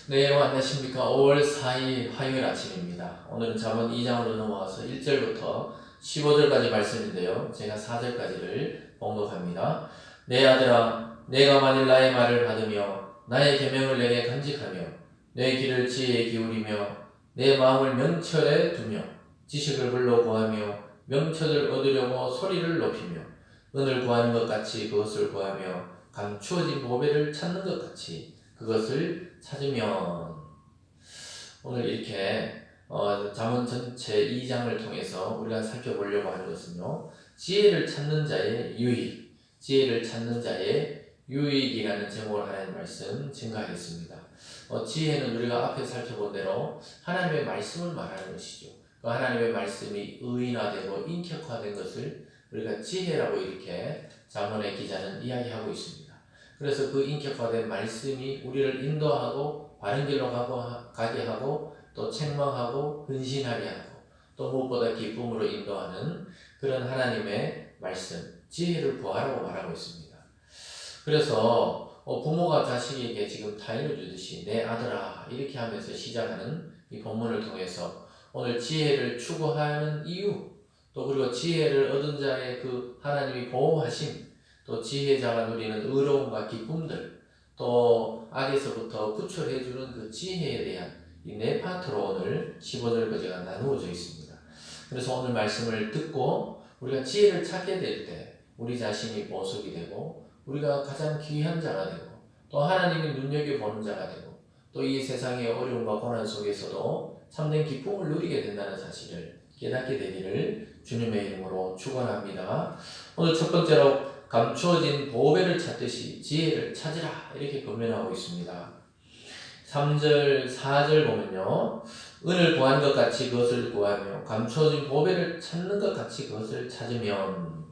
네, 여러분 안녕하십니까. 5월 4일 화요일 아침입니다. 오늘은 잠언 2장으로 넘어와서 1절부터 15절까지 말씀인데요. 제가 4절까지를 봉독합니다. 내 아들아, 내가 만일 나의 말을 받으며 나의 계명을 내게 간직하며 내 귀를 지혜에 기울이며 내 마음을 명철에 두며 지식을 불러 구하며 명철을 얻으려고 소리를 높이며 은을 구하는 것 같이 그것을 구하며 감추어진 보배를 찾는 것 같이 그것을 찾으면. 오늘 이렇게 잠언 전체 2장을 통해서 우리가 살펴보려고 하는 것은요, 지혜를 찾는 자의 유익, 지혜를 찾는 자의 유익이라는 제목으로 하나님 말씀 증가하겠습니다. 지혜는 우리가 앞에 살펴본 대로 하나님의 말씀을 말하는 것이죠. 그 하나님의 말씀이 의인화되고 인격화된 것을 우리가 지혜라고 이렇게 잠언의 기자는 이야기하고 있습니다. 그래서 그 인격화된 말씀이 우리를 인도하고 바른 길로 가게 하고 또 책망하고 헌신하게 하고 또 무엇보다 기쁨으로 인도하는 그런 하나님의 말씀, 지혜를 구하라고 말하고 있습니다. 그래서 부모가 자식에게 지금 타인을 주듯이 내 아들아 이렇게 하면서 시작하는 이 본문을 통해서 오늘 지혜를 추구하는 이유, 또 그리고 지혜를 얻은 자의 그 하나님이 보호하심, 또 지혜자가 누리는 의로움과 기쁨들, 또 악에서부터 구출해주는 그 지혜에 대한 이 네 파트로 오늘 15절까지가 나누어져 있습니다. 그래서 오늘 말씀을 듣고 우리가 지혜를 찾게 될 때 우리 자신이 보석이 되고 우리가 가장 귀한 자가 되고 또 하나님이 눈여겨보는 자가 되고 또 이 세상의 어려움과 고난 속에서도 참된 기쁨을 누리게 된다는 사실을 깨닫게 되기를 주님의 이름으로 축원합니다. 오늘 첫 번째로 감추어진 보배를 찾듯이 지혜를 찾으라 이렇게 권면하고 있습니다. 3절, 4절 보면요. 은을 구한 것 같이 그것을 구하며 감추어진 보배를 찾는 것 같이 그것을 찾으면,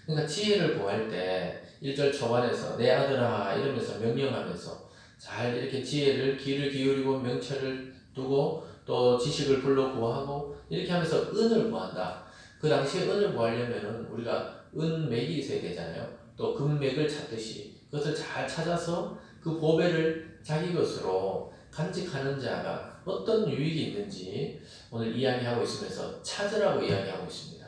그러니까 지혜를 구할 때 1절 초반에서 내 아들아 이러면서 명령하면서 잘 이렇게 지혜를 귀를 기울이고 명철을 두고 또 지식을 불러 구하고 이렇게 하면서 은을 구한다. 그 당시에 은을 구하려면 우리가 은맥이 있어야 되잖아요. 또 금맥을 찾듯이 그것을 잘 찾아서 그 보배를 자기 것으로 간직하는 자가 어떤 유익이 있는지 오늘 이야기하고 있으면서 찾으라고 이야기하고 있습니다.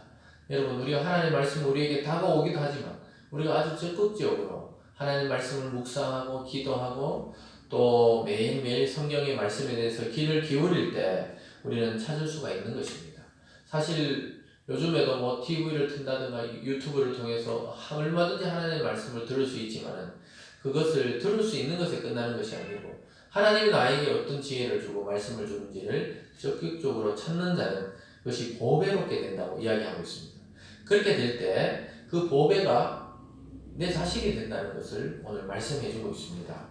여러분, 우리가 하나님의 말씀이 우리에게 다가오기도 하지만 우리가 아주 적극적으로 하나님의 말씀을 묵상하고 기도하고 또 매일매일 성경의 말씀에 대해서 귀를 기울일 때 우리는 찾을 수가 있는 것입니다. 사실 요즘에도 뭐 TV를 튼다든가 유튜브를 통해서 얼마든지 하나님의 말씀을 들을 수 있지만 그것을 들을 수 있는 것에 끝나는 것이 아니고 하나님이 나에게 어떤 지혜를 주고 말씀을 주는지를 적극적으로 찾는 자는 그것이 보배롭게 된다고 이야기하고 있습니다. 그렇게 될 때 그 보배가 내 자식이 된다는 것을 오늘 말씀해 주고 있습니다.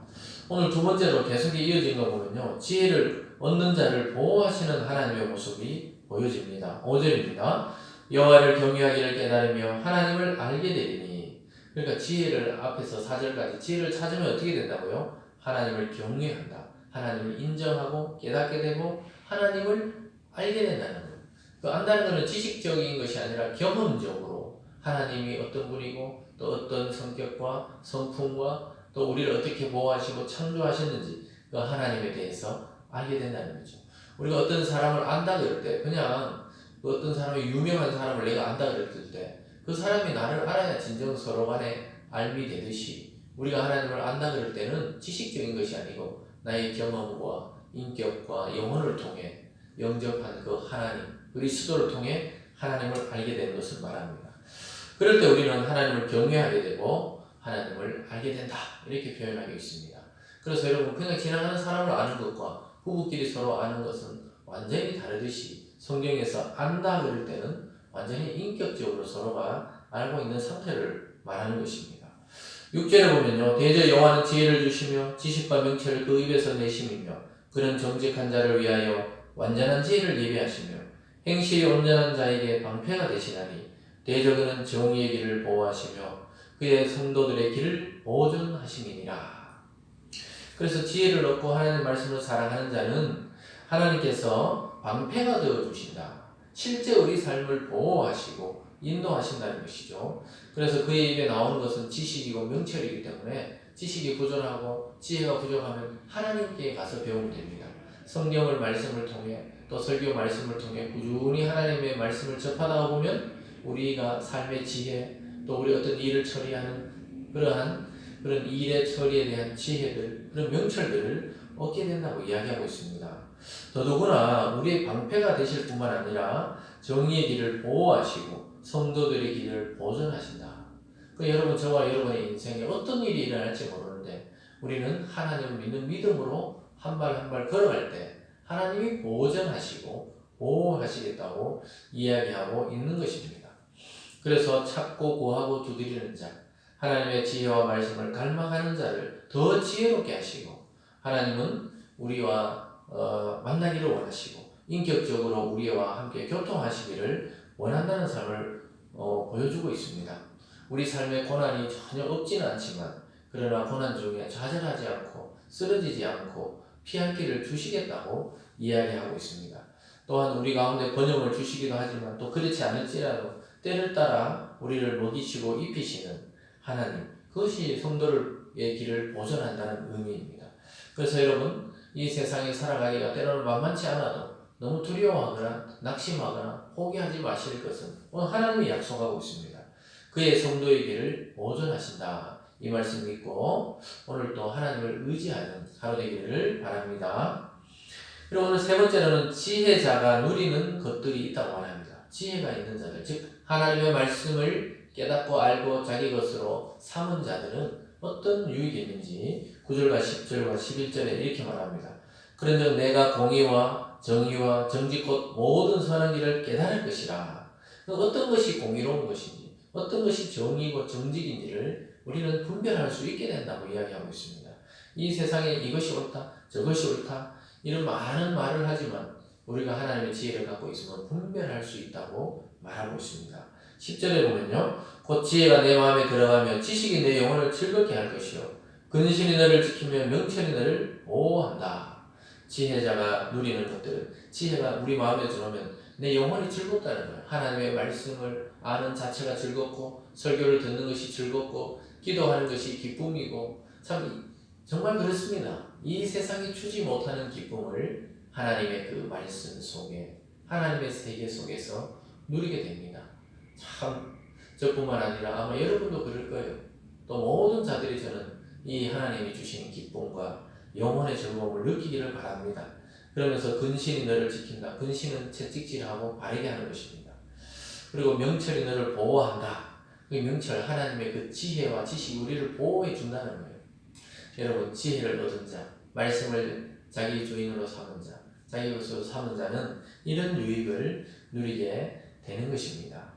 오늘 두 번째로 계속 이어진 거 보면요, 지혜를 얻는 자를 보호하시는 하나님의 모습이 보여집니다. 5절입니다. 여호와를 경외하기를 깨달으며 하나님을 알게 되리니. 그러니까 지혜를 앞에서 4절까지 지혜를 찾으면 어떻게 된다고요? 하나님을 경외한다. 하나님을 인정하고 깨닫게 되고 하나님을 알게 된다는 거예요. 그 안다는 것은 지식적인 것이 아니라 경험적으로 하나님이 어떤 분이고 또 어떤 성격과 성품과 또 우리를 어떻게 보호하시고 창조하셨는지 그 하나님에 대해서 알게 된다는 거죠. 우리가 어떤 사람을 안다 그럴 때 그냥 그 어떤 사람이 유명한 사람을 내가 안다 그랬을 때 그 사람이 나를 알아야 진정 서로 간에 알미 되듯이 우리가 하나님을 안다 그럴 때는 지식적인 것이 아니고 나의 경험과 인격과 영혼을 통해 영접한 그 하나님 그리스도를 통해 하나님을 알게 되는 것을 말합니다. 그럴 때 우리는 하나님을 경외하게 되고 하나님을 알게 된다 이렇게 표현하고 있습니다. 그래서 여러분 그냥 지나가는 사람을 아는 것과 부부끼리 서로 아는 것은 완전히 다르듯이 성경에서 안다 그럴 때는 완전히 인격적으로 서로가 알고 있는 상태를 말하는 것입니다. 6절에 보면요, 대저 여호와는 지혜를 주시며 지식과 명철을 그 입에서 내심이며 그는 정직한 자를 위하여 완전한 지혜를 예비하시며 행실이 온전한 자에게 방패가 되시나니 대저 그는 정의의 길을 보호하시며 그의 성도들의 길을 보존하심이니라. 그래서 지혜를 얻고 하나님의 말씀을 사랑하는 자는 하나님께서 방패가 되어 주신다. 실제 우리 삶을 보호하시고 인도하신다는 것이죠. 그래서 그의 입에 나오는 것은 지식이고 명철이기 때문에 지식이 부족하고 지혜가 부족하면 하나님께 가서 배우면 됩니다. 성경을 말씀을 통해 또 설교 말씀을 통해 꾸준히 하나님의 말씀을 접하다가 보면 우리가 삶의 지혜 또 우리 어떤 일을 처리하는 그런 일의 처리에 대한 지혜들 그런 명철들을 얻게 된다고 이야기하고 있습니다. 더더구나 우리의 방패가 되실 뿐만 아니라 정의의 길을 보호하시고 성도들의 길을 보존하신다. 여러분 저와 여러분의 인생에 어떤 일이 일어날지 모르는데 우리는 하나님을 믿는 믿음으로 한 발 한 발 걸어갈 때 하나님이 보존하시고 보호하시겠다고 이야기하고 있는 것입니다. 그래서 찾고 구하고 두드리는 자, 하나님의 지혜와 말씀을 갈망하는 자를 더 지혜롭게 하시고 하나님은 우리와 만나기를 원하시고 인격적으로 우리와 함께 교통하시기를 원한다는 삶을 보여주고 있습니다. 우리 삶에 고난이 전혀 없지는 않지만 그러나 고난 중에 좌절하지 않고 쓰러지지 않고 피할 길을 주시겠다고 이야기하고 있습니다. 또한 우리 가운데 번영을 주시기도 하지만 또 그렇지 않을지라도 때를 따라 우리를 먹이시고 입히시는 하나님, 그것이 성도의 길을 보존한다는 의미입니다. 그래서 여러분 이 세상에 살아가기가 때로는 만만치 않아도 너무 두려워하거나 낙심하거나 포기하지 마실 것은 오늘 하나님이 약속하고 있습니다. 그의 성도의 길을 보존하신다. 이 말씀 믿고 오늘 또 하나님을 의지하는 하루 되기를 바랍니다. 그리고 오늘 세 번째로는 지혜자가 누리는 것들이 있다고 말합니다. 지혜가 있는 자들, 즉 하나님의 말씀을 깨닫고 알고 자기 것으로 삼은 자들은 어떤 유익이 있는지 9절과 10절과 11절에 이렇게 말합니다. 그런즉 내가 공의와 정의와 정직곧 모든 선한 길을 깨달을 것이라. 어떤 것이 공의로운 것인지 어떤 것이 정의고 정직인지를 우리는 분별할 수 있게 된다고 이야기하고 있습니다. 이 세상에 이것이 옳다 저것이 옳다 이런 많은 말을 하지만 우리가 하나님의 지혜를 갖고 있으면 분별할 수 있다고 말하고 있습니다. 10절에 보면요. 곧 지혜가 내 마음에 들어가며 지식이 내 영혼을 즐겁게 할 것이요 근신이 너를 지키며 명철이 너를 보호한다. 지혜자가 누리는 것들은 지혜가 우리 마음에 들어오면 내 영혼이 즐겁다는 거예요. 하나님의 말씀을 아는 자체가 즐겁고 설교를 듣는 것이 즐겁고 기도하는 것이 기쁨이고 정말 그렇습니다. 이 세상이 주지 못하는 기쁨을 하나님의 그 말씀 속에 하나님의 세계 속에서 누리게 됩니다. 참 저뿐만 아니라 아마 여러분도 그럴 거예요. 또 모든 자들이 저는 이 하나님이 주시는 기쁨과 영혼의 즐거움을 느끼기를 바랍니다. 그러면서 근신이 너를 지킨다. 근신은 채찍질하고 바르게 하는 것입니다. 그리고 명철이 너를 보호한다. 그 명철 하나님의 그 지혜와 지식이 우리를 보호해 준다는 거예요. 여러분 지혜를 얻은 자, 말씀을 자기 주인으로 삼은 자, 자기 것으로 삼은 자는 이런 유익을 누리게 되는 것입니다.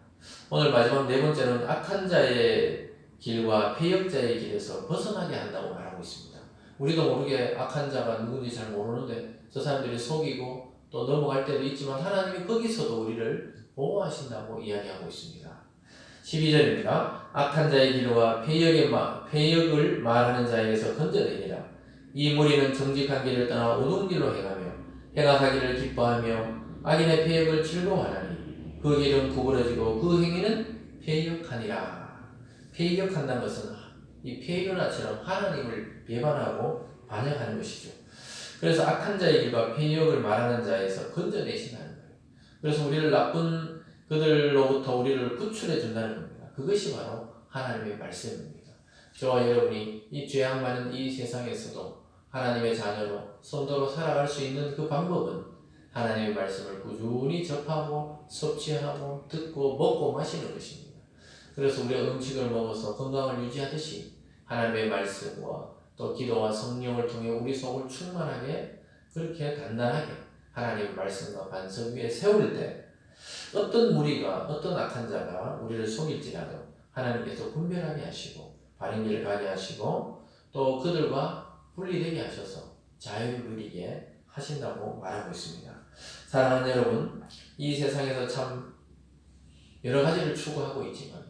오늘 마지막 네 번째는 악한 자의 길과 패역자의 길에서 벗어나게 한다고 말하고 있습니다. 우리도 모르게 악한 자가 누군지 잘 모르는데 저 사람들이 속이고 또 넘어갈 때도 있지만 하나님이 거기서도 우리를 보호하신다고 이야기하고 있습니다. 12절입니다. 악한 자의 길과 패역을 말하는 자에게서 건져내니라. 이 무리는 정직한 길을 떠나 어두운 길로 행하며 행악하기를 기뻐하며 악인의 패역을 즐거워하나니 그 길은 구부러지고 그 행위는 패역하니라. 패역한다는 것은 이 패요나처럼 하나님을 배반하고 반역하는 것이죠. 그래서 악한 자의 길과 패역을 말하는 자에서 건져내신다는 거예요. 그래서 우리를 나쁜 그들로부터 우리를 구출해 준다는 겁니다. 그것이 바로 하나님의 말씀입니다. 저와 여러분이 이 죄악 많은 이 세상에서도 하나님의 자녀로 성도로 살아갈 수 있는 그 방법은 하나님의 말씀을 꾸준히 접하고 섭취하고 듣고 먹고 마시는 것입니다. 그래서 우리가 음식을 먹어서 건강을 유지하듯이 하나님의 말씀과 또 기도와 성령을 통해 우리 속을 충만하게 그렇게 단단하게 하나님의 말씀과 반석 위에 세울 때 어떤 무리가 어떤 악한 자가 우리를 속일지라도 하나님께서 분별하게 하시고 바른 길을 가게 하시고 또 그들과 분리되게 하셔서 자유를 누리게 하신다고 말하고 있습니다. 사랑하는 여러분, 이 세상에서 참 여러 가지를 추구하고 있지만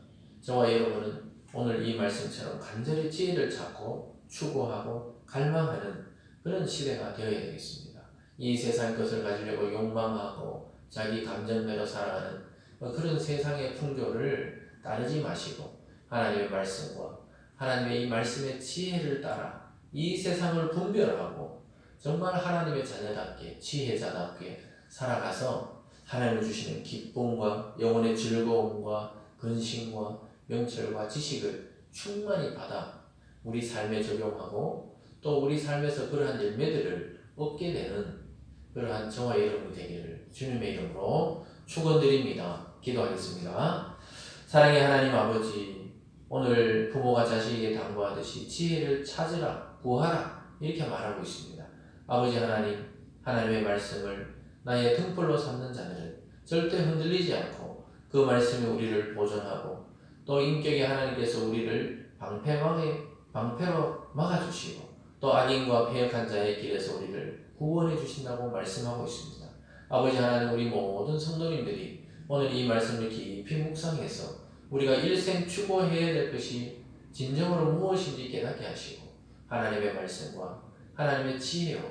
저와 여러분은 오늘 이 말씀처럼 간절히 지혜를 찾고 추구하고 갈망하는 그런 시대가 되어야 되겠습니다. 이 세상 것을 가지려고 욕망하고 자기 감정대로 살아가는 그런 세상의 풍조를 따르지 마시고 하나님의 말씀과 하나님의 이 말씀의 지혜를 따라 이 세상을 분별하고 정말 하나님의 자녀답게 지혜자답게 살아가서 하나님이 주시는 기쁨과 영혼의 즐거움과 근심과 명철과 지식을 충만히 받아 우리 삶에 적용하고 또 우리 삶에서 그러한 열매들을 얻게 되는 그러한 저와 여러분이 되기를 주님의 이름으로 축원드립니다. 기도하겠습니다. 사랑의 하나님 아버지, 오늘 부모가 자식에게 당부하듯이 지혜를 찾으라, 구하라 이렇게 말하고 있습니다. 아버지 하나님, 하나님의 말씀을 나의 등불로 삼는 자들은 절대 흔들리지 않고 그 말씀이 우리를 보존하고 또 인격의 하나님께서 우리를 방패로 막아주시고 또 악인과 패역한 자의 길에서 우리를 구원해 주신다고 말씀하고 있습니다. 아버지 하나님, 우리 모든 성도님들이 오늘 이 말씀을 깊이 묵상해서 우리가 일생 추구해야 될 것이 진정으로 무엇인지 깨닫게 하시고 하나님의 말씀과 하나님의 지혜와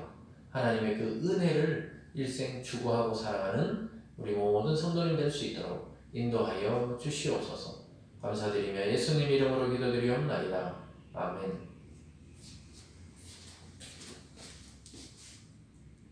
하나님의 그 은혜를 일생 추구하고 살아가는 우리 모든 성도님 될 수 있도록 인도하여 주시옵소서. 감사드리며 예수님 이름으로 기도드리옵나이다. 아멘.